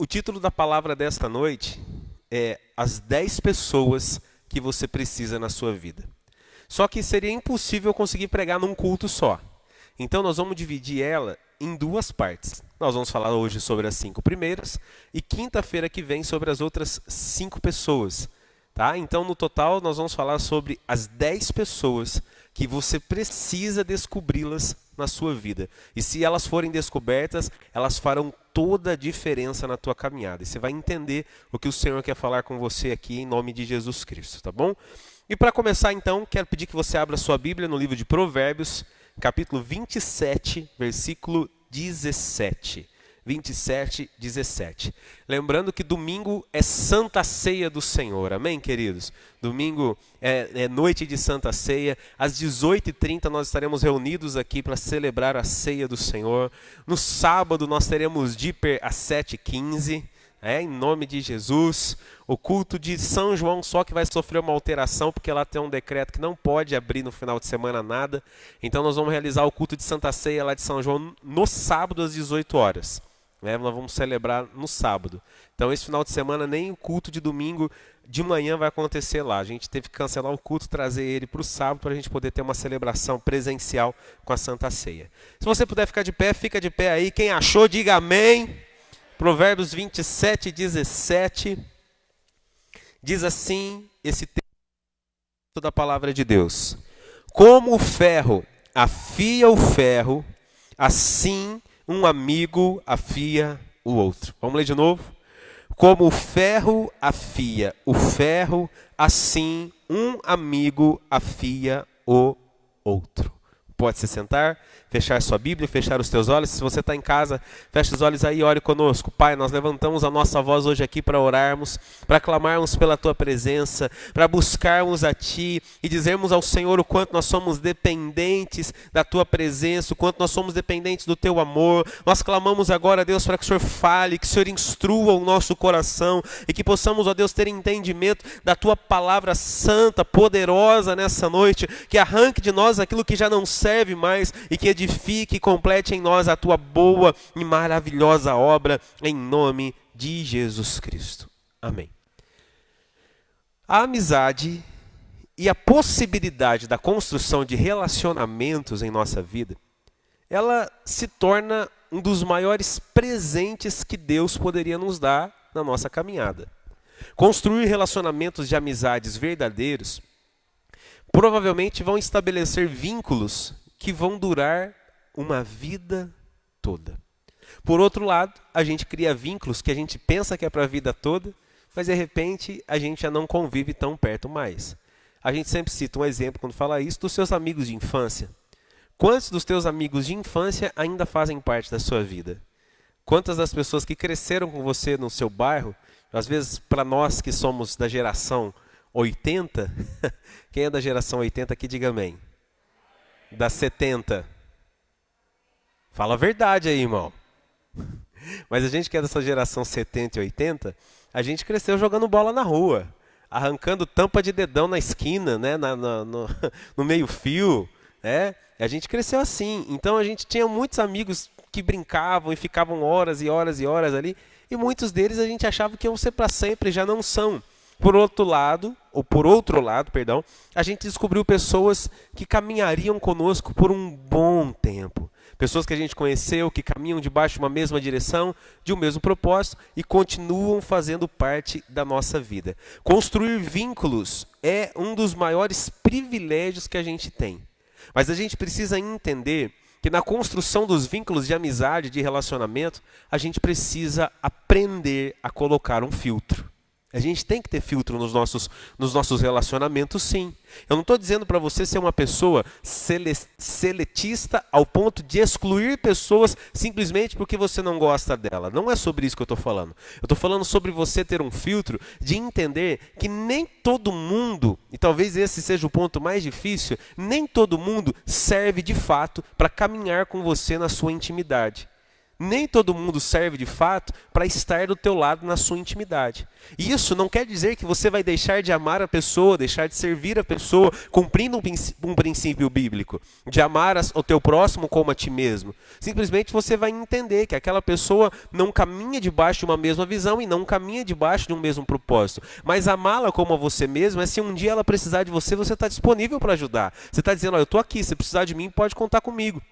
O título da palavra desta noite é As 10 pessoas que você precisa na sua vida. Só que seria impossível conseguir pregar num culto só. Então nós vamos dividir ela em duas partes. Nós vamos falar hoje sobre as 5 primeiras e quinta-feira que vem sobre as outras 5 pessoas. Tá? Então no total nós vamos falar sobre as 10 pessoas que você precisa descobri-las na sua vida. E se elas forem descobertas, elas farão toda a diferença na tua caminhada. E você vai entender o que o Senhor quer falar com você aqui em nome de Jesus Cristo, tá bom? E para começar então, quero pedir que você abra sua Bíblia no livro de Provérbios, capítulo 27, versículo 17. 27, 17. Lembrando que domingo é Santa Ceia do Senhor, amém, queridos? Domingo é noite de Santa Ceia, às 18h30 nós estaremos reunidos aqui para celebrar a Ceia do Senhor. No sábado nós teremos Dipper às 7h15, em nome de Jesus. O culto de São João só que vai sofrer uma alteração, porque lá tem um decreto que não pode abrir no final de semana nada. Então nós vamos realizar o culto de Santa Ceia lá de São João no sábado às 18 horas. Nós vamos celebrar no sábado. Então esse final de semana nem o culto de domingo de manhã vai acontecer lá. A gente teve que cancelar o culto, trazer ele para o sábado para a gente poder ter uma celebração presencial com a Santa Ceia. Se você puder ficar de pé, fica de pé aí. Quem achou, diga amém. Provérbios 27, 17. Diz assim esse texto da palavra de Deus. Como o ferro afia o ferro, assim um amigo afia o outro. Vamos ler de novo? Como o ferro afia o ferro, assim um amigo afia o outro. Pode se sentar, fechar sua Bíblia, fechar os teus olhos. Se você está em casa, feche os olhos aí e ore conosco. Pai, nós levantamos a nossa voz hoje aqui para orarmos, para clamarmos pela Tua presença, para buscarmos a Ti e dizermos ao Senhor o quanto nós somos dependentes da Tua presença, o quanto nós somos dependentes do Teu amor. Nós clamamos agora, Deus, para que o Senhor fale, que o Senhor instrua o nosso coração e que possamos, ó Deus, ter entendimento da Tua palavra santa, poderosa nessa noite, que arranque de nós aquilo que já não serve mais e que edifique e complete em nós a Tua boa e maravilhosa obra, em nome de Jesus Cristo. Amém. A amizade e a possibilidade da construção de relacionamentos em nossa vida, ela se torna um dos maiores presentes que Deus poderia nos dar na nossa caminhada. Construir relacionamentos de amizades verdadeiros provavelmente vão estabelecer vínculos que vão durar uma vida toda. Por outro lado, a gente cria vínculos que a gente pensa que é para a vida toda, mas de repente a gente já não convive tão perto mais. A gente sempre cita um exemplo quando fala isso dos seus amigos de infância. Quantos dos teus amigos de infância ainda fazem parte da sua vida? Quantas das pessoas que cresceram com você no seu bairro, às vezes para nós que somos da geração 80, quem é da geração 80 aqui, diga amém. Da 70. Fala a verdade aí, irmão. Mas a gente que é dessa geração 70 e 80, a gente cresceu jogando bola na rua, arrancando tampa de dedão na esquina, né? No meio-fio. Né? A gente cresceu assim. Então a gente tinha muitos amigos que brincavam e ficavam horas e horas e horas ali. E muitos deles a gente achava que iam ser para sempre, já não são. Por outro lado, a gente descobriu pessoas que caminhariam conosco por um bom tempo. Pessoas que a gente conheceu, que caminham debaixo de uma mesma direção, de um mesmo propósito e continuam fazendo parte da nossa vida. Construir vínculos é um dos maiores privilégios que a gente tem. Mas a gente precisa entender que na construção dos vínculos de amizade, de relacionamento, a gente precisa aprender a colocar um filtro. A gente tem que ter filtro nos nossos relacionamentos, sim. Eu não estou dizendo para você ser uma pessoa seletista ao ponto de excluir pessoas simplesmente porque você não gosta dela. Não é sobre isso que eu estou falando. Eu estou falando sobre você ter um filtro de entender que nem todo mundo, e talvez esse seja o ponto mais difícil, nem todo mundo serve de fato para caminhar com você na sua intimidade. Nem todo mundo serve de fato para estar do teu lado na sua intimidade. E isso não quer dizer que você vai deixar de amar a pessoa, deixar de servir a pessoa, cumprindo um princípio bíblico, de amar o teu próximo como a ti mesmo. Simplesmente você vai entender que aquela pessoa não caminha debaixo de uma mesma visão e não caminha debaixo de um mesmo propósito. Mas amá-la como a você mesmo é se um dia ela precisar de você, você está disponível para ajudar. Você está dizendo, eu estou aqui, se precisar de mim, pode contar comigo.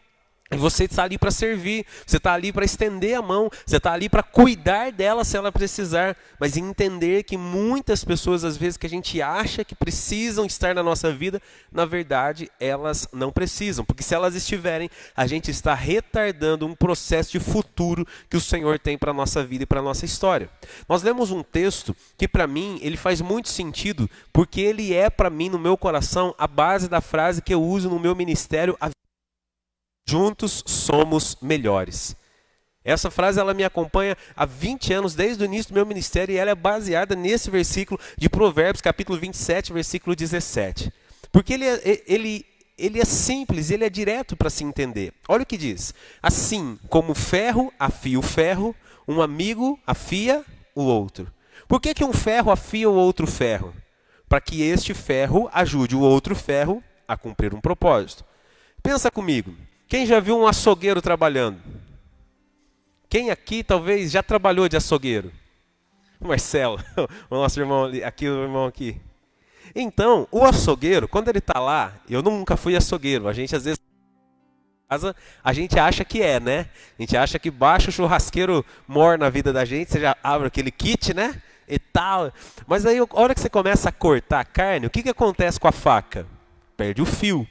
E você está ali para servir, você está ali para estender a mão, você está ali para cuidar dela se ela precisar. Mas entender que muitas pessoas, às vezes, que a gente acha que precisam estar na nossa vida, na verdade, elas não precisam. Porque se elas estiverem, a gente está retardando um processo de futuro que o Senhor tem para a nossa vida e para a nossa história. Nós lemos um texto que, para mim, ele faz muito sentido, porque ele é, para mim, no meu coração, a base da frase que eu uso no meu ministério, juntos somos melhores. Essa frase ela me acompanha há 20 anos, desde o início do meu ministério, e ela é baseada nesse versículo de Provérbios, capítulo 27, versículo 17. Porque ele é simples, ele é direto para se entender. Olha o que diz. Assim como o ferro afia o ferro, um amigo afia o outro. Por que um ferro afia o outro ferro? Para que este ferro ajude o outro ferro a cumprir um propósito. Pensa comigo. Quem já viu um açougueiro trabalhando? Quem aqui talvez já trabalhou de açougueiro? O Marcelo, o nosso irmão aqui, o irmão aqui. Então, o açougueiro, quando ele está lá, eu nunca fui açougueiro, a gente às vezes a gente acha que é, né? A gente acha que baixa o churrasqueiro mor na vida da gente, você já abre aquele kit, né? E tal. Mas aí, a hora que você começa a cortar a carne, o que acontece com a faca? Perde o fio.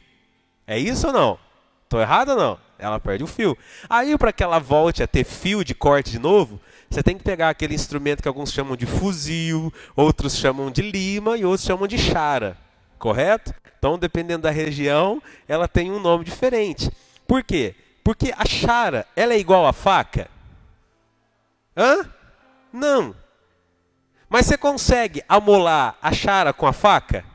É isso ou não? Estou errado ou não? Ela perde o fio. Aí, para que ela volte a ter fio de corte de novo, você tem que pegar aquele instrumento que alguns chamam de fuzil, outros chamam de lima e outros chamam de chara. Correto? Então, dependendo da região, ela tem um nome diferente. Por quê? Porque a chara, ela é igual à faca? Hã? Não. Mas você consegue amolar a chara com a faca?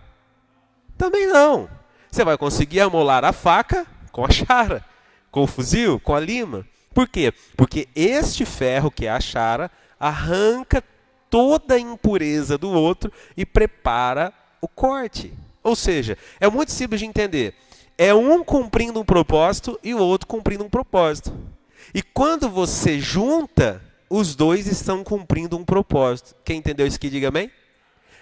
Também não. Você vai conseguir amolar a faca com a chara, com o fuzil, com a lima. Por quê? Porque este ferro, que é a chara, arranca toda a impureza do outro e prepara o corte. Ou seja, é muito simples de entender. É um cumprindo um propósito e o outro cumprindo um propósito. E quando você junta, os dois estão cumprindo um propósito. Quem entendeu isso aqui, diga amém.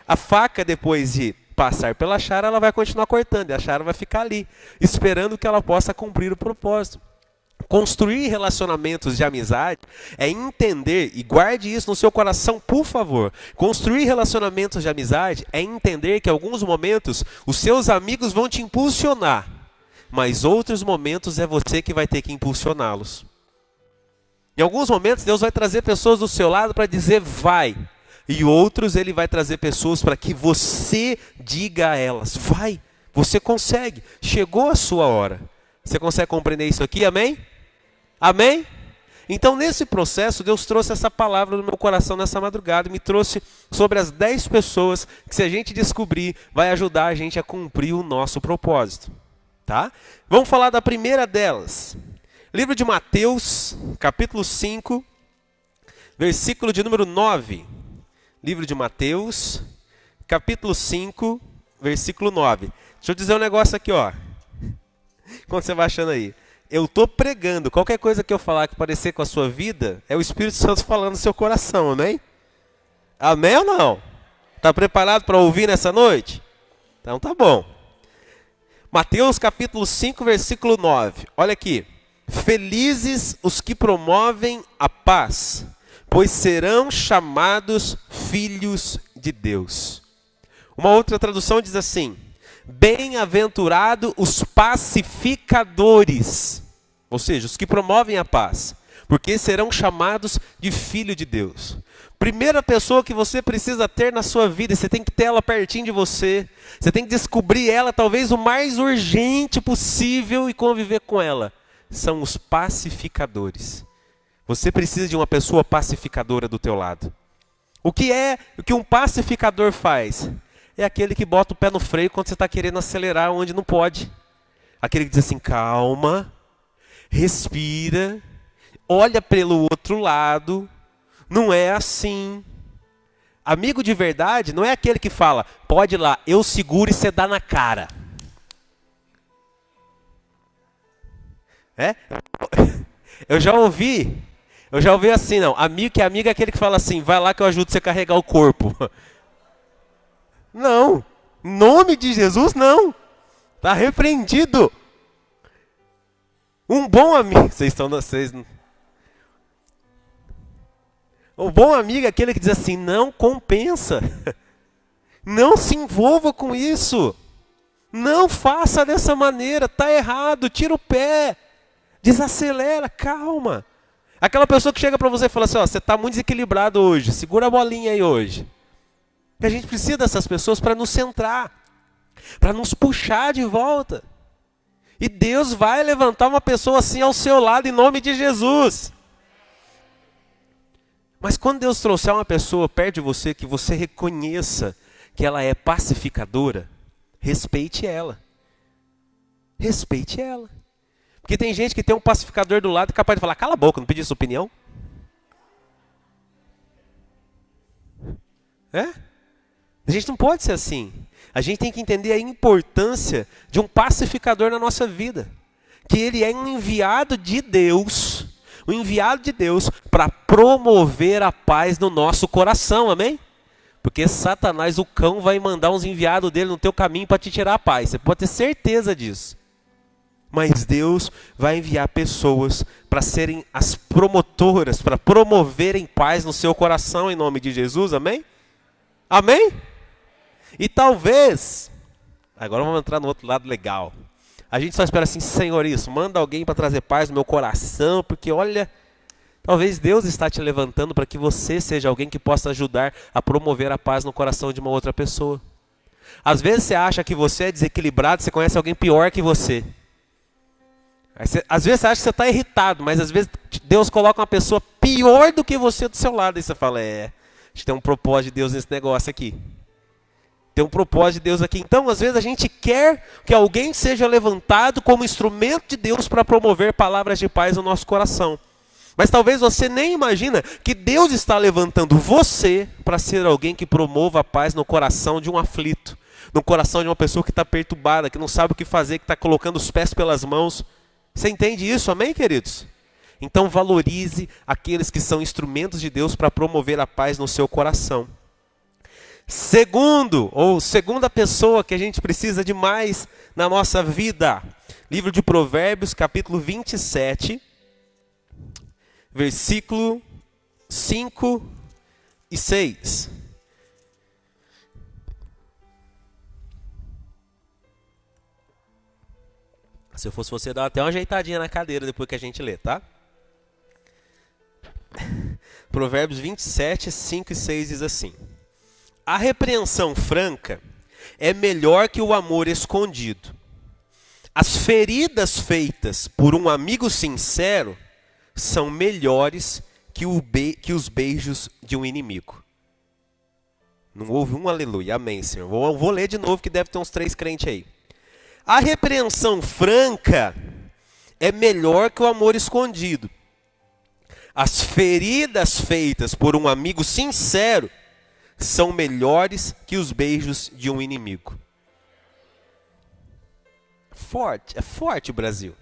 A faca, depois de passar pela chara, ela vai continuar cortando, e a chara vai ficar ali, esperando que ela possa cumprir o propósito. Construir relacionamentos de amizade é entender, e guarde isso no seu coração, por favor. Construir relacionamentos de amizade é entender que em alguns momentos os seus amigos vão te impulsionar, mas outros momentos é você que vai ter que impulsioná-los. Em alguns momentos Deus vai trazer pessoas do seu lado para dizer vai. E outros ele vai trazer pessoas para que você diga a elas, vai, você consegue, chegou a sua hora. Você consegue compreender isso aqui, amém? Amém? Então nesse processo Deus trouxe essa palavra no meu coração nessa madrugada, me trouxe sobre as 10 pessoas que, se a gente descobrir, vai ajudar a gente a cumprir o nosso propósito. Tá? Vamos falar da primeira delas. Livro de Mateus, capítulo 5, versículo de número 9. Livro de Mateus, capítulo 5, versículo 9. Deixa eu dizer um negócio aqui, ó. Quando você vai achando aí. Eu estou pregando. Qualquer coisa que eu falar que parecer com a sua vida, é o Espírito Santo falando no seu coração, amém? Amém ou não? Está preparado para ouvir nessa noite? Então tá bom. Mateus, capítulo 5, versículo 9. Olha aqui. Felizes os que promovem a paz, pois serão chamados filhos de Deus. Uma outra tradução diz assim: bem-aventurados os pacificadores, ou seja, os que promovem a paz, porque serão chamados de filho de Deus. Primeira pessoa que você precisa ter na sua vida, você tem que ter ela pertinho de você, você tem que descobrir ela talvez o mais urgente possível e conviver com ela, são os pacificadores. Você precisa de uma pessoa pacificadora do teu lado. O que um pacificador faz? É aquele que bota o pé no freio quando você está querendo acelerar onde não pode. Aquele que diz assim, calma, respira, olha pelo outro lado, não é assim. Amigo de verdade não é aquele que fala, pode ir lá, eu seguro e você dá na cara. É? Eu já ouvi assim, não. Amigo que amigo é aquele que fala assim, vai lá que eu ajudo você a carregar o corpo. Não. Em nome de Jesus, não. Está repreendido. Um bom amigo. Um bom amigo é aquele que diz assim, não compensa. Não se envolva com isso. Não faça dessa maneira, está errado, tira o pé. Desacelera, calma. Aquela pessoa que chega para você e fala assim, ó, você está muito desequilibrado hoje, segura a bolinha aí hoje. E a gente precisa dessas pessoas para nos centrar, para nos puxar de volta. E Deus vai levantar uma pessoa assim ao seu lado em nome de Jesus. Mas quando Deus trouxer uma pessoa perto de você, que você reconheça que ela é pacificadora, respeite ela. Respeite ela. Porque tem gente que tem um pacificador do lado e é capaz de falar, cala a boca, não pedi sua opinião. É? A gente não pode ser assim. A gente tem que entender a importância de um pacificador na nossa vida. Que ele é um enviado de Deus. Um enviado de Deus para promover a paz no nosso coração, amém? Porque Satanás, o cão, vai mandar uns enviados dele no teu caminho para te tirar a paz. Você pode ter certeza disso. Mas Deus vai enviar pessoas para serem as promotoras, para promoverem paz no seu coração em nome de Jesus, amém? Amém? E talvez, agora vamos entrar no outro lado legal. A gente só espera assim, Senhor, isso, manda alguém para trazer paz no meu coração, porque olha, talvez Deus está te levantando para que você seja alguém que possa ajudar a promover a paz no coração de uma outra pessoa. Às vezes você acha que você é desequilibrado, você conhece alguém pior que você. Às vezes você acha que você está irritado, mas às vezes Deus coloca uma pessoa pior do que você do seu lado. E você fala, acho que tem um propósito de Deus nesse negócio aqui. Tem um propósito de Deus aqui. Então, às vezes a gente quer que alguém seja levantado como instrumento de Deus para promover palavras de paz no nosso coração. Mas talvez você nem imagina que Deus está levantando você para ser alguém que promova a paz no coração de um aflito. No coração de uma pessoa que está perturbada, que não sabe o que fazer, que está colocando os pés pelas mãos. Você entende isso, amém, queridos? Então valorize aqueles que são instrumentos de Deus para promover a paz no seu coração. Segunda pessoa que a gente precisa de mais na nossa vida. Livro de Provérbios, capítulo 27, versículo 5 e 6. Se eu fosse você, dá até uma ajeitadinha na cadeira depois que a gente lê, tá? Provérbios 27, 5 e 6 diz assim. A repreensão franca é melhor que o amor escondido. As feridas feitas por um amigo sincero são melhores que os beijos de um inimigo. Não houve um aleluia, amém, Senhor. Vou ler de novo que deve ter uns 3 crentes aí. A repreensão franca é melhor que o amor escondido. As feridas feitas por um amigo sincero são melhores que os beijos de um inimigo. É forte o Brasil.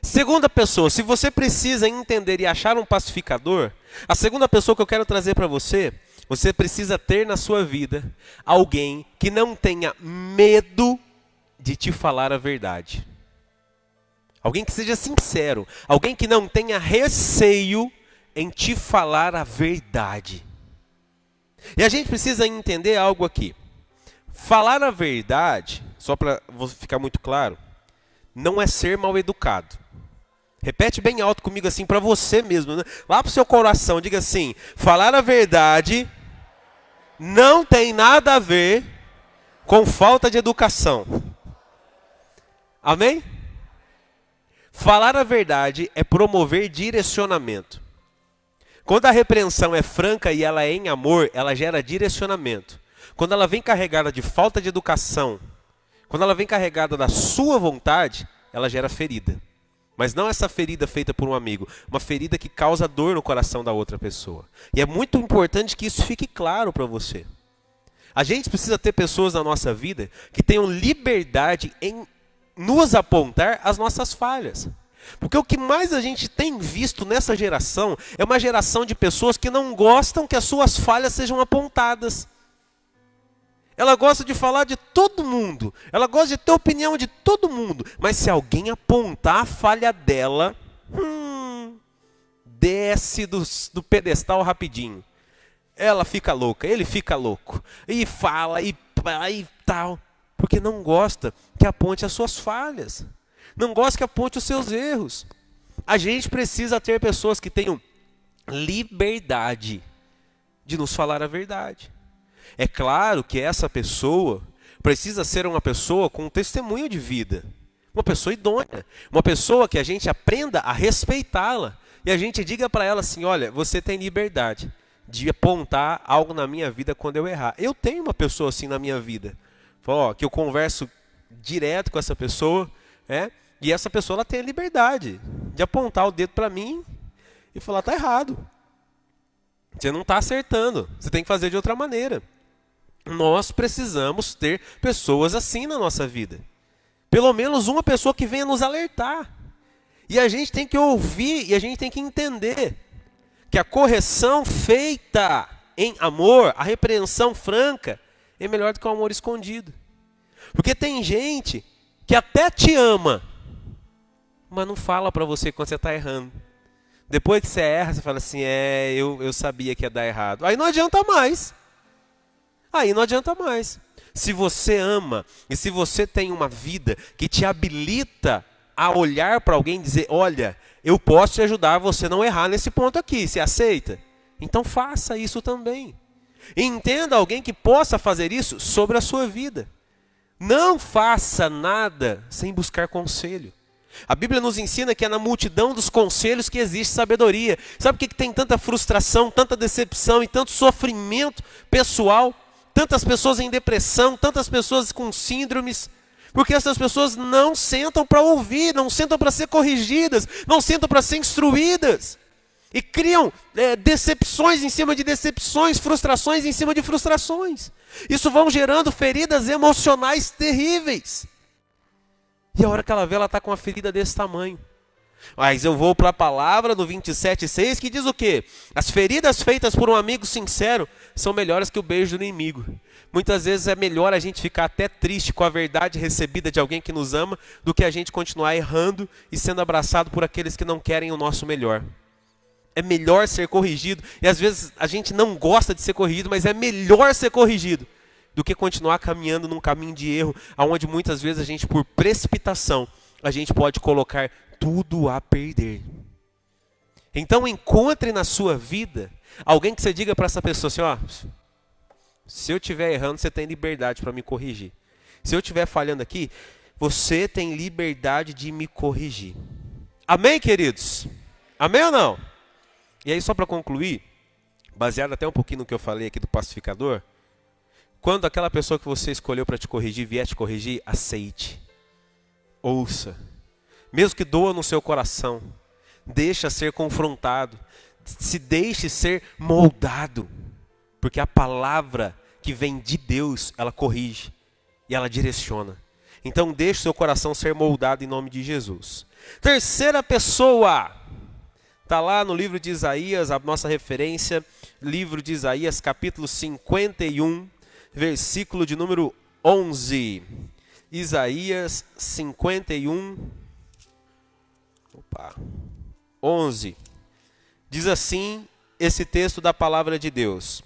Segunda pessoa, se você precisa entender e achar um pacificador, a segunda pessoa que eu quero trazer para você, você precisa ter na sua vida alguém que não tenha medo de te falar a verdade. Alguém que seja sincero. Alguém que não tenha receio em te falar a verdade. E a gente precisa entender algo aqui. Falar a verdade, só para ficar muito claro, não é ser mal educado. Repete bem alto comigo assim para você mesmo, né? Lá para o seu coração, diga assim, falar a verdade não tem nada a ver com falta de educação. Amém? Falar a verdade é promover direcionamento. Quando a repreensão é franca e ela é em amor, ela gera direcionamento. Quando ela vem carregada de falta de educação, quando ela vem carregada da sua vontade, ela gera ferida. Mas não essa ferida feita por um amigo, uma ferida que causa dor no coração da outra pessoa. E é muito importante que isso fique claro para você. A gente precisa ter pessoas na nossa vida que tenham liberdade em nos apontar as nossas falhas. Porque o que mais a gente tem visto nessa geração é uma geração de pessoas que não gostam que as suas falhas sejam apontadas. Ela gosta de falar de todo mundo, ela gosta de ter opinião de todo mundo, mas se alguém apontar a falha dela, desce do pedestal rapidinho. Ela fica louca, ele fica louco, e fala, e tal, porque não gosta que aponte as suas falhas, não gosta que aponte os seus erros. A gente precisa ter pessoas que tenham liberdade de nos falar a verdade. É claro que essa pessoa precisa ser uma pessoa com um testemunho de vida, uma pessoa idônea, uma pessoa que a gente aprenda a respeitá-la e a gente diga para ela assim: olha, você tem liberdade de apontar algo na minha vida quando eu errar. Eu tenho uma pessoa assim na minha vida, que eu converso direto com essa pessoa, e essa pessoa ela tem a liberdade de apontar o dedo para mim e falar: tá errado, você não está acertando, você tem que fazer de outra maneira. Nós precisamos ter pessoas assim na nossa vida. Pelo menos uma pessoa que venha nos alertar. E a gente tem que ouvir e a gente tem que entender que a correção feita em amor, a repreensão franca, é melhor do que o amor escondido. Porque tem gente que até te ama, mas não fala para você quando você está errando. Depois que você erra, você fala assim: eu sabia que ia dar errado. Aí não adianta mais. Se você ama e se você tem uma vida que te habilita a olhar para alguém e dizer: olha, eu posso te ajudar a você não errar nesse ponto aqui, você aceita? Então faça isso também. E entenda alguém que possa fazer isso sobre a sua vida. Não faça nada sem buscar conselho. A Bíblia nos ensina que é na multidão dos conselhos que existe sabedoria. Sabe por que tem tanta frustração, tanta decepção e tanto sofrimento pessoal? Tantas pessoas em depressão, tantas pessoas com síndromes, porque essas pessoas não sentam para ouvir, não sentam para ser corrigidas, não sentam para ser instruídas. E criam decepções em cima de decepções, frustrações em cima de frustrações. Isso vão gerando feridas emocionais terríveis. E a hora que ela vê, ela está com uma ferida desse tamanho. Mas eu vou para a palavra no 27,6 que diz o quê? As feridas feitas por um amigo sincero são melhores que o beijo do inimigo. Muitas vezes é melhor a gente ficar até triste com a verdade recebida de alguém que nos ama do que a gente continuar errando e sendo abraçado por aqueles que não querem o nosso melhor. É melhor ser corrigido, e às vezes a gente não gosta de ser corrigido, mas é melhor ser corrigido do que continuar caminhando num caminho de erro, onde muitas vezes a gente, por precipitação, a gente pode colocar tudo a perder. Então encontre na sua vida alguém que você diga para essa pessoa assim: se eu estiver errando, você tem liberdade para me corrigir. Se eu estiver falhando aqui, você tem liberdade de me corrigir. Amém, queridos? Amém ou não? E aí, só para concluir, baseado até um pouquinho no que eu falei aqui do pacificador, quando aquela pessoa que você escolheu para te corrigir vier te corrigir, aceite. Ouça. Mesmo que doa no seu coração, deixa ser confrontado, se deixe ser moldado, porque a palavra que vem de Deus, ela corrige e ela direciona. Então deixe seu coração ser moldado em nome de Jesus. Terceira pessoa, está lá no livro de Isaías, a nossa referência, livro de Isaías, capítulo 51, versículo de número 11. Isaías 51, 11. Diz assim esse texto da palavra de Deus: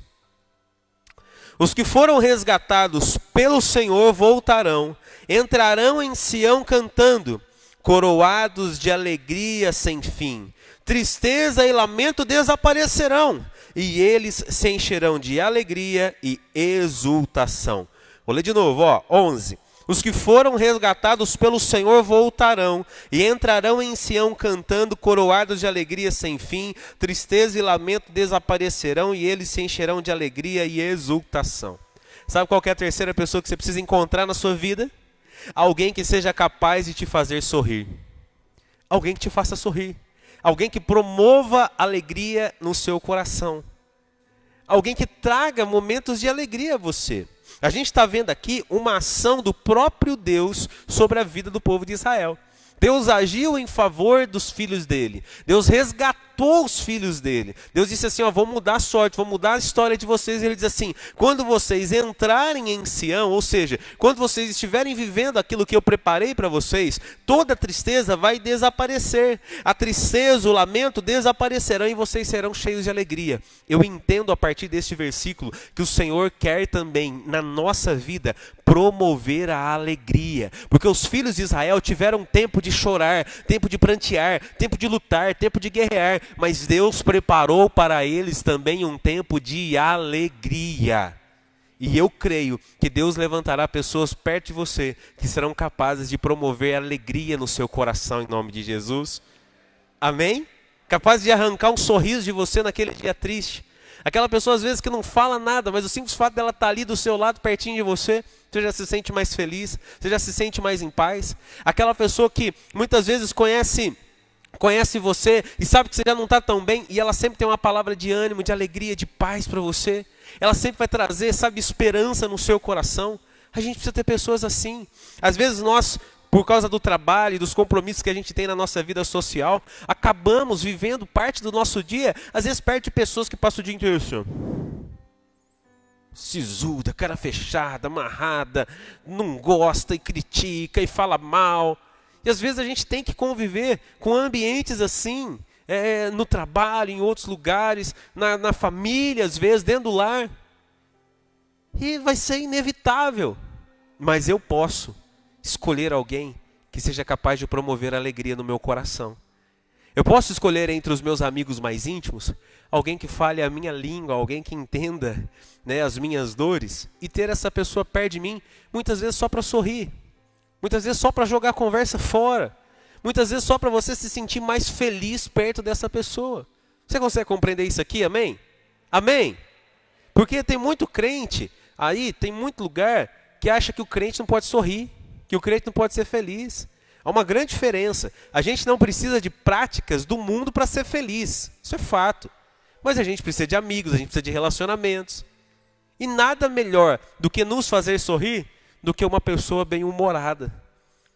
os que foram resgatados pelo Senhor voltarão, entrarão em Sião cantando, coroados de alegria sem fim. Tristeza e lamento desaparecerão, e eles se encherão de alegria e exultação. Vou ler de novo, 11. Os que foram resgatados pelo Senhor voltarão e entrarão em Sião cantando, coroados de alegria sem fim. Tristeza e lamento desaparecerão e eles se encherão de alegria e exultação. Sabe qual que é a terceira pessoa que você precisa encontrar na sua vida? Alguém que seja capaz de te fazer sorrir. Alguém que te faça sorrir. Alguém que promova alegria no seu coração. Alguém que traga momentos de alegria a você. A gente está vendo aqui uma ação do próprio Deus sobre a vida do povo de Israel. Deus agiu em favor dos filhos dele. Deus resgatou os filhos dele. Deus disse assim, ó, vou mudar a sorte, vou mudar a história de vocês. E ele diz assim, quando vocês entrarem em Sião, ou seja, quando vocês estiverem vivendo aquilo que eu preparei para vocês, toda tristeza vai desaparecer. A tristeza, o lamento desaparecerão e vocês serão cheios de alegria. Eu entendo a partir deste versículo que o Senhor quer também, na nossa vida, promover a alegria. Porque os filhos de Israel tiveram tempo de chorar, tempo de prantear, tempo de lutar, tempo de guerrear, mas Deus preparou para eles também um tempo de alegria. E eu creio que Deus levantará pessoas perto de você que serão capazes de promover alegria no seu coração em nome de Jesus. Amém? Capazes de arrancar um sorriso de você naquele dia triste. Aquela pessoa às vezes que não fala nada, mas o simples fato dela estar ali do seu lado, pertinho de você, você já se sente mais feliz, você já se sente mais em paz. Aquela pessoa que muitas vezes conhece você e sabe que você já não está tão bem, e ela sempre tem uma palavra de ânimo, de alegria, de paz para você. Ela sempre vai trazer, sabe, esperança no seu coração. A gente precisa ter pessoas assim. Às vezes nós, por causa do trabalho e dos compromissos que a gente tem na nossa vida social, acabamos vivendo parte do nosso dia, às vezes perto de pessoas que passam o dia inteiro assim, sisuda, cara fechada, amarrada, não gosta e critica e fala mal. E às vezes a gente tem que conviver com ambientes assim, no trabalho, em outros lugares, na família, às vezes, dentro do lar. E vai ser inevitável. Mas eu posso escolher alguém que seja capaz de promover alegria no meu coração. Eu posso escolher entre os meus amigos mais íntimos, alguém que fale a minha língua, alguém que entenda, né, as minhas dores, e ter essa pessoa perto de mim, muitas vezes só para sorrir, muitas vezes só para jogar a conversa fora, muitas vezes só para você se sentir mais feliz perto dessa pessoa. Você consegue compreender isso aqui, amém? Amém? Porque tem muito crente aí, tem muito lugar que acha que o crente não pode sorrir, que o crente não pode ser feliz. Há uma grande diferença. A gente não precisa de práticas do mundo para ser feliz. Isso é fato. Mas a gente precisa de amigos, a gente precisa de relacionamentos. E nada melhor do que nos fazer sorrir do que uma pessoa bem-humorada.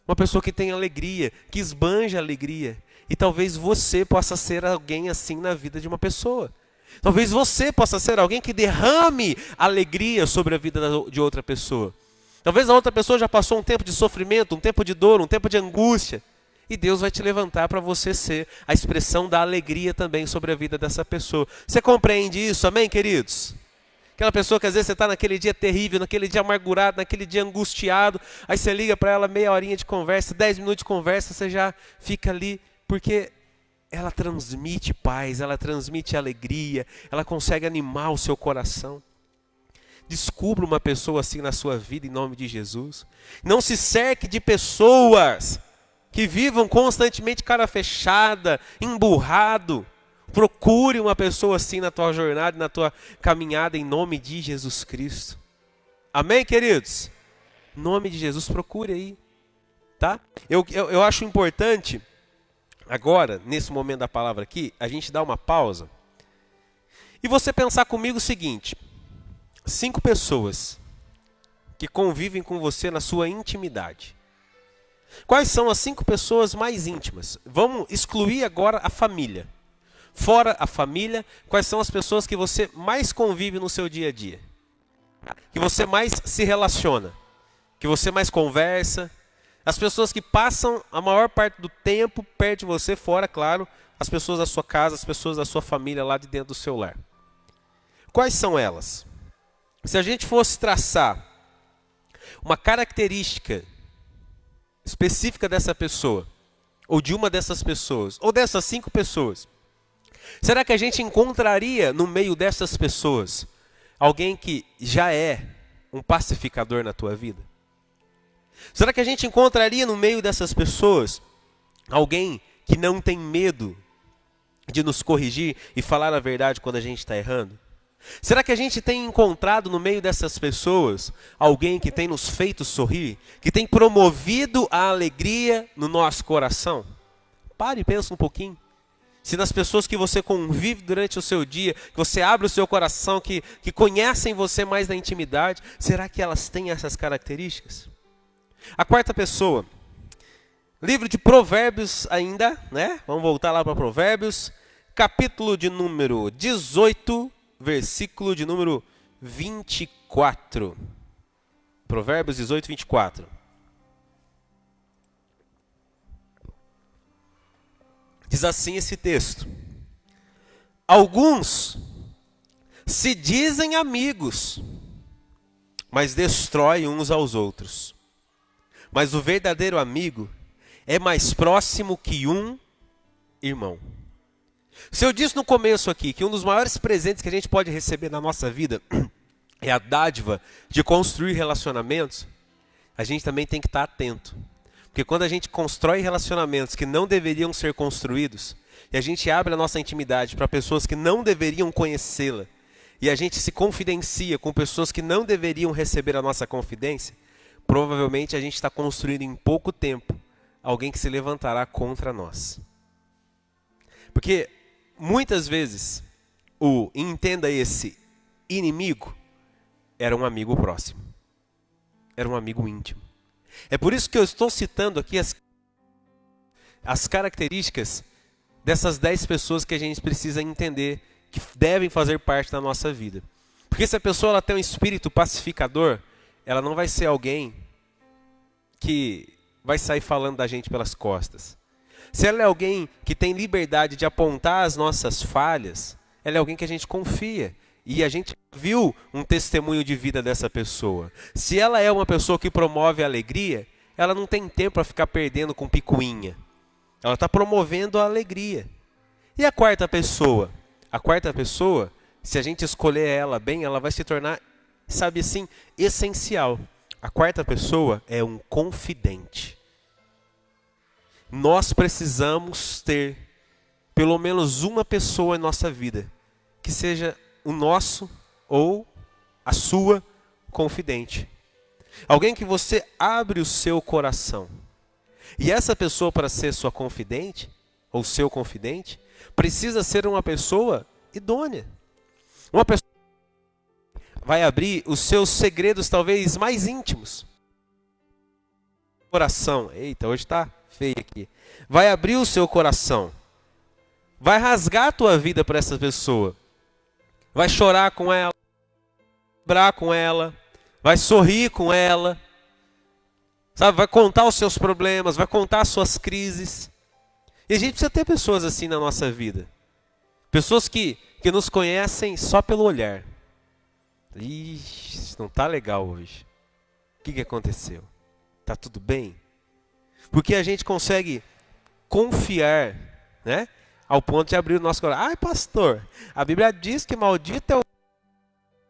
Uma pessoa que tem alegria, que esbanja alegria. E talvez você possa ser alguém assim na vida de uma pessoa. Talvez você possa ser alguém que derrame alegria sobre a vida de outra pessoa. Talvez a outra pessoa já passou um tempo de sofrimento, um tempo de dor, um tempo de angústia. E Deus vai te levantar para você ser a expressão da alegria também sobre a vida dessa pessoa. Você compreende isso, amém, queridos? Aquela pessoa que às vezes você está naquele dia terrível, naquele dia amargurado, naquele dia angustiado. Aí você liga para ela, meia horinha de conversa, 10 minutos de conversa, você já fica ali. Porque ela transmite paz, ela transmite alegria, ela consegue animar o seu coração. Descubra uma pessoa assim na sua vida em nome de Jesus. Não se cerque de pessoas que vivam constantemente cara fechada, emburrado. Procure uma pessoa assim na tua jornada, na tua caminhada em nome de Jesus Cristo. Amém, queridos? Em nome de Jesus, procure aí. Tá? Eu acho importante, agora, nesse momento da palavra aqui, a gente dar uma pausa. E você pensar comigo o seguinte. 5 pessoas que convivem com você na sua intimidade. Quais são as 5 pessoas mais íntimas? Vamos excluir agora a família. Fora a família, quais são as pessoas que você mais convive no seu dia a dia? Que você mais se relaciona? Que você mais conversa? As pessoas que passam a maior parte do tempo perto de você, fora, claro, as pessoas da sua casa, as pessoas da sua família lá de dentro do seu lar. Quais são elas? Se a gente fosse traçar uma característica específica dessa pessoa, ou de uma dessas pessoas, ou dessas 5 pessoas, será que a gente encontraria no meio dessas pessoas alguém que já é um pacificador na tua vida? Será que a gente encontraria no meio dessas pessoas alguém que não tem medo de nos corrigir e falar a verdade quando a gente está errando? Será que a gente tem encontrado no meio dessas pessoas alguém que tem nos feito sorrir, que tem promovido a alegria no nosso coração? Pare e pensa um pouquinho. Se nas pessoas que você convive durante o seu dia, que você abre o seu coração, que conhecem você mais na intimidade, será que elas têm essas características? A quarta pessoa, livro de Provérbios ainda, né? Vamos voltar lá para Provérbios, capítulo de número 18, versículo de número 24. Provérbios 18, 24. Diz assim esse texto: alguns se dizem amigos, mas destroem uns aos outros. Mas o verdadeiro amigo é mais próximo que um irmão. Se eu disse no começo aqui que um dos maiores presentes que a gente pode receber na nossa vida é a dádiva de construir relacionamentos, a gente também tem que estar atento. Porque quando a gente constrói relacionamentos que não deveriam ser construídos, e a gente abre a nossa intimidade para pessoas que não deveriam conhecê-la, e a gente se confidencia com pessoas que não deveriam receber a nossa confidência, provavelmente a gente está construindo em pouco tempo alguém que se levantará contra nós. Porque muitas vezes entenda esse inimigo, era um amigo próximo, era um amigo íntimo. É por isso que eu estou citando aqui as características dessas 10 pessoas que a gente precisa entender que devem fazer parte da nossa vida. Porque se a pessoa ela tem um espírito pacificador, ela não vai ser alguém que vai sair falando da gente pelas costas. Se ela é alguém que tem liberdade de apontar as nossas falhas, ela é alguém que a gente confia. E a gente viu um testemunho de vida dessa pessoa. Se ela é uma pessoa que promove a alegria, ela não tem tempo para ficar perdendo com picuinha. Ela está promovendo a alegria. E a quarta pessoa? A quarta pessoa, se a gente escolher ela bem, ela vai se tornar, sabe assim, essencial. A quarta pessoa é um confidente. Nós precisamos ter pelo menos uma pessoa em nossa vida que seja o nosso ou a sua confidente. Alguém que você abre o seu coração. E essa pessoa, para ser sua confidente, ou seu confidente, precisa ser uma pessoa idônea. Uma pessoa que vai abrir os seus segredos talvez mais íntimos. Coração. Eita, hoje está feio aqui. Vai abrir o seu coração. Vai rasgar a tua vida para essa pessoa. Vai chorar com ela, vibrar com ela, vai sorrir com ela, sabe? Vai contar os seus problemas, vai contar as suas crises. E a gente precisa ter pessoas assim na nossa vida. Pessoas que nos conhecem só pelo olhar. Ixi, não está legal hoje. O que aconteceu? Está tudo bem? Porque a gente consegue confiar, né? Ao ponto de abrir o nosso coração. Ai, pastor, a Bíblia diz que maldito é o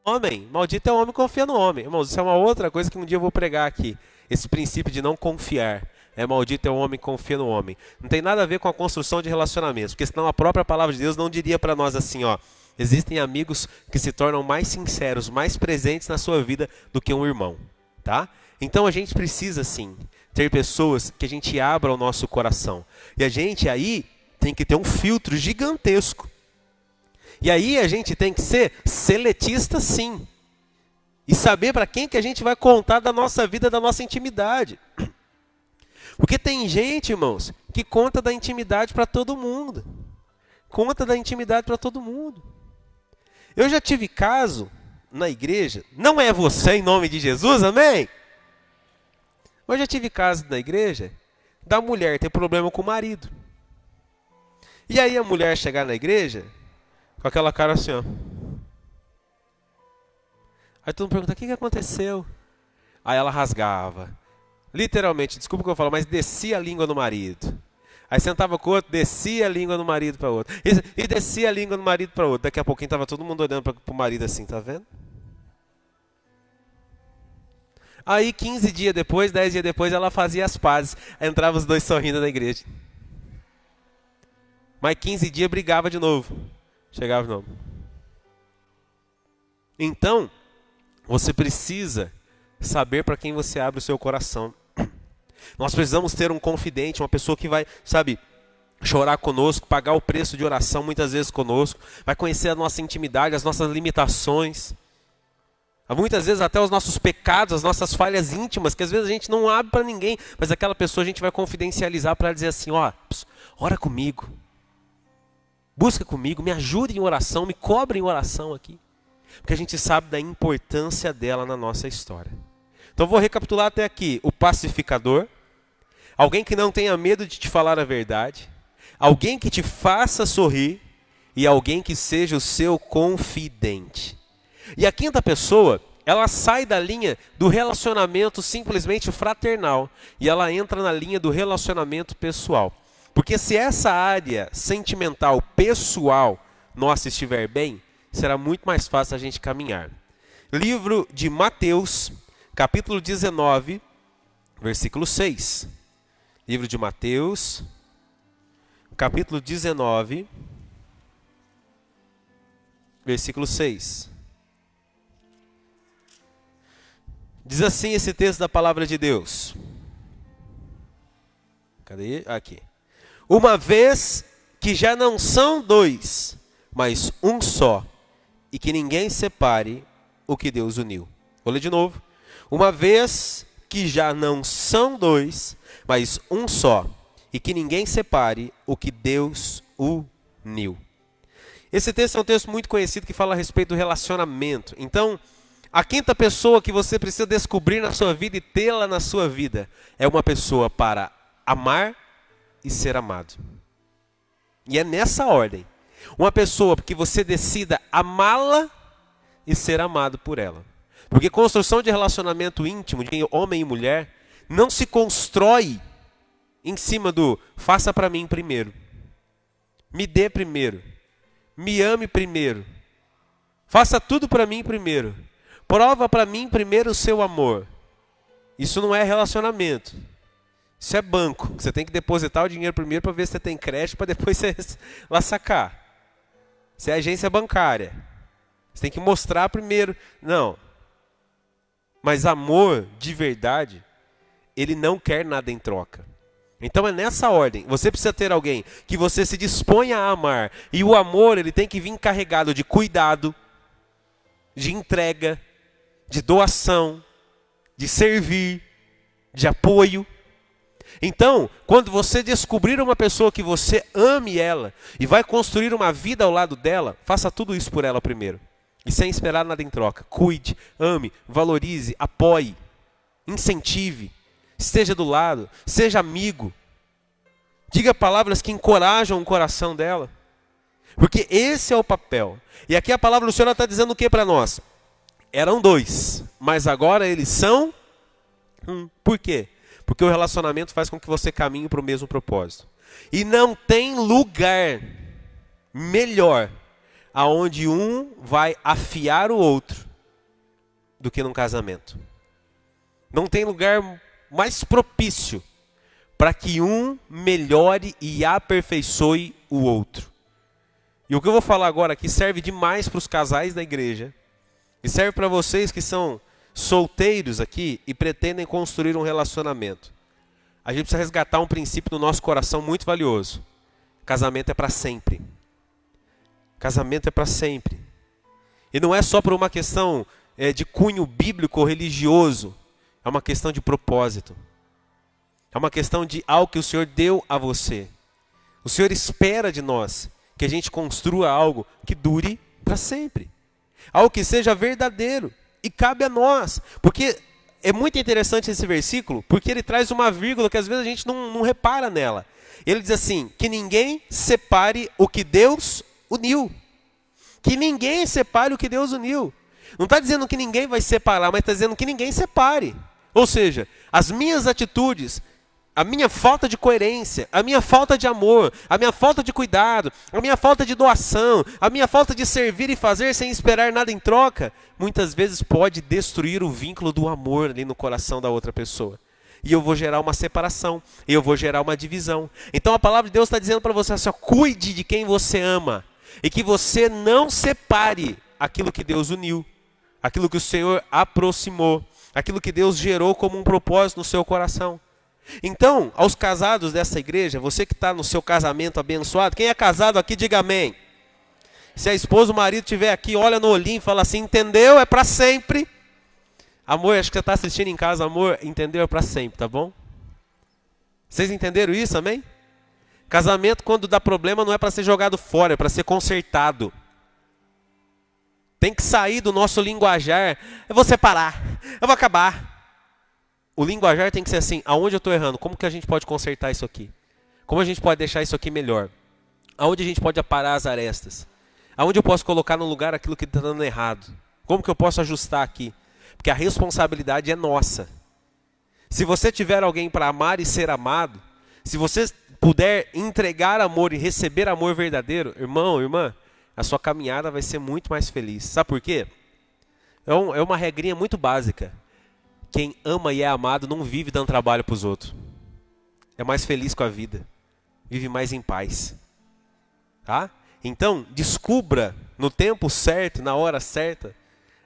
homem. Maldito é o homem que confia no homem. Irmãos, isso é uma outra coisa que um dia eu vou pregar aqui. Esse princípio de não confiar. Maldito é o homem que confia no homem. Não tem nada a ver com a construção de relacionamentos. Porque senão a própria palavra de Deus não diria para nós assim, ó. Existem amigos que se tornam mais sinceros, mais presentes na sua vida do que um irmão. Tá? Então a gente precisa sim ter pessoas que a gente abra o nosso coração. E a gente aí tem que ter um filtro gigantesco. E aí a gente tem que ser seletista sim. E saber para quem que a gente vai contar da nossa vida, da nossa intimidade. Porque tem gente, irmãos, que conta da intimidade para todo mundo. Conta da intimidade para todo mundo. Eu já tive caso na igreja, não é você em nome de Jesus, amém? Eu já tive caso na igreja da mulher ter problema com o marido. E aí a mulher chegar na igreja com aquela cara assim, ó. Aí todo mundo pergunta, o que aconteceu? Aí ela rasgava. Literalmente, desculpa o que eu falo, mas descia a língua no marido. Aí sentava com o outro, descia a língua no marido para o outro. E descia a língua no marido para o outro. Daqui a pouquinho estava todo mundo olhando para o marido assim, tá vendo? Aí 15 dias depois, 10 dias depois, ela fazia as pazes. Aí entrava os dois sorrindo na igreja. Mas 15 dias brigava de novo. Chegava de novo. Então, você precisa saber para quem você abre o seu coração. Nós precisamos ter um confidente, uma pessoa que vai, sabe, chorar conosco, pagar o preço de oração muitas vezes conosco, vai conhecer a nossa intimidade, as nossas limitações, muitas vezes até os nossos pecados, as nossas falhas íntimas, que às vezes a gente não abre para ninguém, mas aquela pessoa a gente vai confidencializar para dizer assim, ó, ora comigo, busca comigo, me ajude em oração, me cobre em oração aqui, porque a gente sabe da importância dela na nossa história. Então vou recapitular até aqui: o pacificador, alguém que não tenha medo de te falar a verdade, alguém que te faça sorrir e alguém que seja o seu confidente. E a quinta pessoa, ela sai da linha do relacionamento simplesmente fraternal e ela entra na linha do relacionamento pessoal. Porque se essa área sentimental, pessoal, nossa estiver bem, será muito mais fácil a gente caminhar. Livro de Mateus, capítulo 19, versículo 6. Livro de Mateus, capítulo 19, versículo 6. Diz assim esse texto da palavra de Deus. Cadê? Aqui. Uma vez que já não são dois, mas um só, e que ninguém separe o que Deus uniu. Vou ler de novo. Uma vez que já não são dois, mas um só, e que ninguém separe o que Deus uniu. Esse texto é um texto muito conhecido que fala a respeito do relacionamento. Então, a quinta pessoa que você precisa descobrir na sua vida e tê-la na sua vida é uma pessoa para amar e ser amado. E é nessa ordem. Uma pessoa que você decida amá-la e ser amado por ela. Porque construção de relacionamento íntimo de homem e mulher não se constrói em cima do faça para mim primeiro, me dê primeiro, me ame primeiro, faça tudo para mim primeiro, prova para mim primeiro o seu amor. Isso não é relacionamento. Isso é banco. Você tem que depositar o dinheiro primeiro para ver se você tem crédito para depois você lá sacar. Isso é agência bancária. Você tem que mostrar primeiro. Não. Mas amor de verdade, ele não quer nada em troca. Então é nessa ordem. Você precisa ter alguém que você se disponha a amar. E o amor, ele tem que vir carregado de cuidado, de entrega, de doação, de servir, de apoio. Então, quando você descobrir uma pessoa que você ame ela e vai construir uma vida ao lado dela, faça tudo isso por ela primeiro. E sem esperar nada em troca. Cuide, ame, valorize, apoie, incentive, esteja do lado, seja amigo. Diga palavras que encorajam o coração dela. Porque esse é o papel. E aqui a palavra do Senhor está dizendo o que para nós? Eram dois, mas agora eles são um. Por quê? Porque o relacionamento faz com que você caminhe para o mesmo propósito. E não tem lugar melhor aonde um vai afiar o outro do que num casamento. Não tem lugar mais propício para que um melhore e aperfeiçoe o outro. E o que eu vou falar agora aqui serve demais para os casais da igreja. E serve para vocês que são solteiros aqui e pretendem construir um relacionamento. A gente precisa resgatar um princípio no nosso coração muito valioso. Casamento é para sempre. Casamento é para sempre. E não é só por uma questão de cunho bíblico ou religioso. É uma questão de propósito. É uma questão de algo que o Senhor deu a você. O Senhor espera de nós que a gente construa algo que dure para sempre. Algo que seja verdadeiro. E cabe a nós. Porque é muito interessante esse versículo, porque ele traz uma vírgula que às vezes a gente não repara nela. Ele diz assim, que ninguém separe o que Deus uniu. Que ninguém separe o que Deus uniu. Não está dizendo que ninguém vai separar, mas está dizendo que ninguém separe. Ou seja, as minhas atitudes, a minha falta de coerência, a minha falta de amor, a minha falta de cuidado, a minha falta de doação, a minha falta de servir e fazer sem esperar nada em troca, muitas vezes pode destruir o vínculo do amor ali no coração da outra pessoa. E eu vou gerar uma separação, eu vou gerar uma divisão. Então a palavra de Deus está dizendo para você assim, ó, cuide de quem você ama. E que você não separe aquilo que Deus uniu, aquilo que o Senhor aproximou, aquilo que Deus gerou como um propósito no seu coração. Então, aos casados dessa igreja, você que está no seu casamento abençoado, quem é casado aqui, diga amém. Se a esposa ou o marido estiver aqui, olha no olhinho e fala assim, entendeu? É para sempre. Amor, acho que você está assistindo em casa, amor, entendeu? É para sempre, tá bom? Vocês entenderam isso, amém? Casamento, quando dá problema, não é para ser jogado fora, é para ser consertado. Tem que sair do nosso linguajar. Eu vou separar, eu vou acabar. O linguajar tem que ser assim, aonde eu estou errando? Como que a gente pode consertar isso aqui? Como a gente pode deixar isso aqui melhor? Aonde a gente pode aparar as arestas? Aonde eu posso colocar no lugar aquilo que está dando errado? Como que eu posso ajustar aqui? Porque a responsabilidade é nossa. Se você tiver alguém para amar e ser amado, se você puder entregar amor e receber amor verdadeiro, irmão, irmã, a sua caminhada vai ser muito mais feliz. Sabe por quê? É uma regrinha muito básica. Quem ama e é amado não vive dando trabalho para os outros. É mais feliz com a vida. Vive mais em paz. Tá? Então, descubra no tempo certo, na hora certa,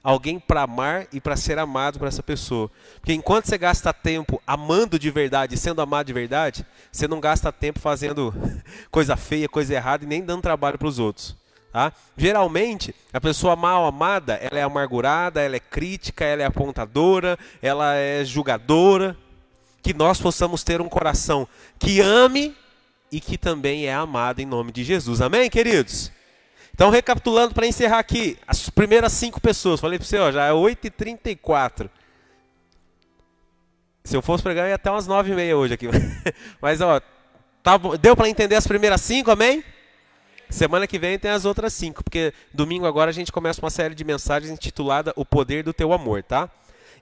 alguém para amar e para ser amado por essa pessoa. Porque enquanto você gasta tempo amando de verdade, sendo amado de verdade, você não gasta tempo fazendo coisa feia, coisa errada e nem dando trabalho para os outros. Tá? Geralmente, a pessoa mal amada, ela é amargurada, ela é crítica, ela é apontadora, ela é julgadora. Que nós possamos ter um coração que ame e que também é amado em nome de Jesus. Amém, queridos? Então, recapitulando para encerrar aqui, as primeiras 5 pessoas. Falei para você, ó, já é 8h34. Se eu fosse pregar, eu ia até umas 9h30 hoje aqui. Mas, ó, tá, deu para entender as primeiras 5, amém? Semana que vem tem as outras 5, porque domingo agora a gente começa uma série de mensagens intitulada O Poder do Teu Amor, tá?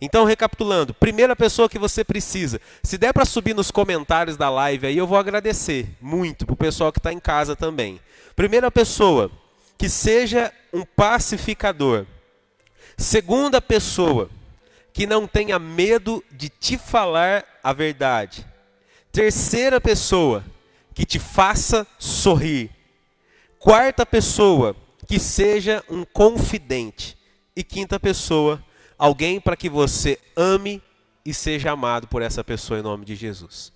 Então, recapitulando, primeira pessoa que você precisa, se der para subir nos comentários da live aí, eu vou agradecer muito para o pessoal que está em casa também. Primeira pessoa, que seja um pacificador. Segunda pessoa, que não tenha medo de te falar a verdade. Terceira pessoa, que te faça sorrir. Quarta pessoa, que seja um confidente. E quinta pessoa, alguém para que você ame e seja amado por essa pessoa em nome de Jesus.